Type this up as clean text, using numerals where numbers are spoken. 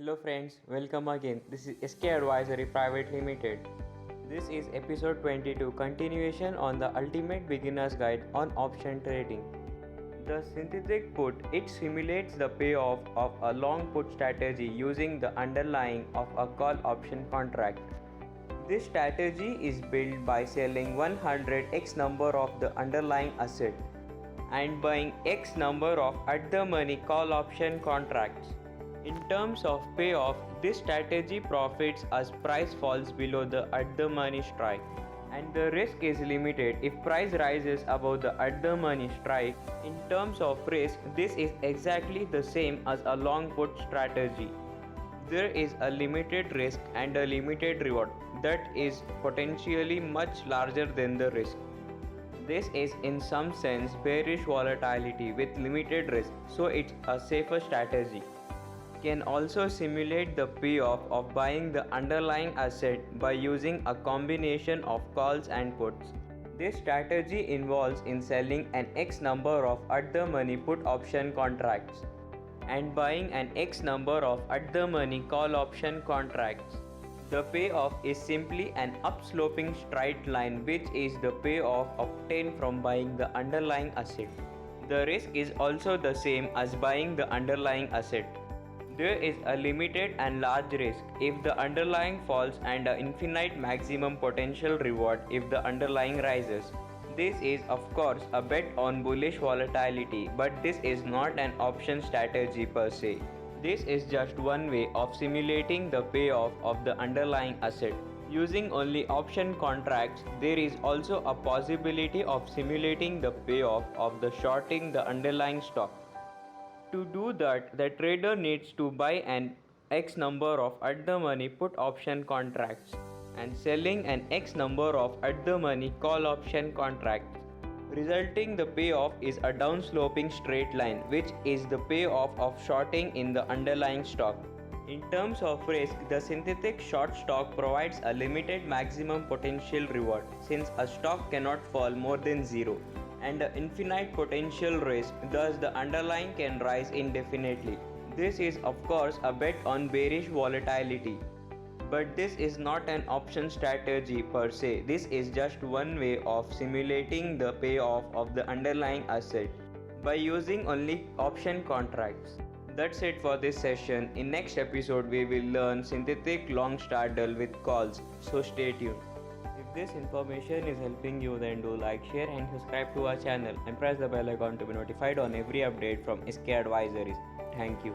Hello friends, welcome again. This is Skadvisory Private Limited. This is episode 22, continuation on the ultimate beginner's guide on option trading. The synthetic put, it simulates the payoff of a long put strategy using the underlying of a call option contract. This strategy is built by selling 100x number of the underlying asset and buying X number of at the money call option contracts. In terms of payoff, this strategy profits as price falls below the at the money strike, and the risk is limited if price rises above the at the money strike. In terms of risk, this is exactly the same as a long put strategy. There is a limited risk and a limited reward that is potentially much larger than the risk. This is in some sense bearish volatility with limited risk, so it's a safer strategy. Can also simulate the payoff of buying the underlying asset by using a combination of calls and puts. This strategy involves in selling an X number of at the money put option contracts and buying an X number of at the money call option contracts. The payoff is simply an upsloping straight line, which is the payoff obtained from buying the underlying asset. The risk is also the same as buying the underlying asset. There is a limited and large risk if the underlying falls and an infinite maximum potential reward if the underlying rises. This is of course a bet on bullish volatility, but this is not an option strategy per se. This is just one way of simulating the payoff of the underlying asset. Using only option contracts, there is also a possibility of simulating the payoff of the shorting the underlying stock. To do that, the trader needs to buy an X number of at the money put option contracts and selling an X number of at the money call option contracts. Resulting the payoff is a downsloping straight line, which is the payoff of shorting in the underlying stock. In terms of risk, the synthetic short stock provides a limited maximum potential reward since a stock cannot fall more than zero, and an infinite potential risk, thus the underlying can rise indefinitely. This is of course a bet on bearish volatility. But this is not an option strategy per se. This is just one way of simulating the payoff of the underlying asset by using only option contracts. That's it for this session. In next episode we will learn synthetic long straddle with calls, so stay tuned. If this information is helping you, then do like, share and subscribe to our channel and press the bell icon to be notified on every update from SK Advisories. Thank you.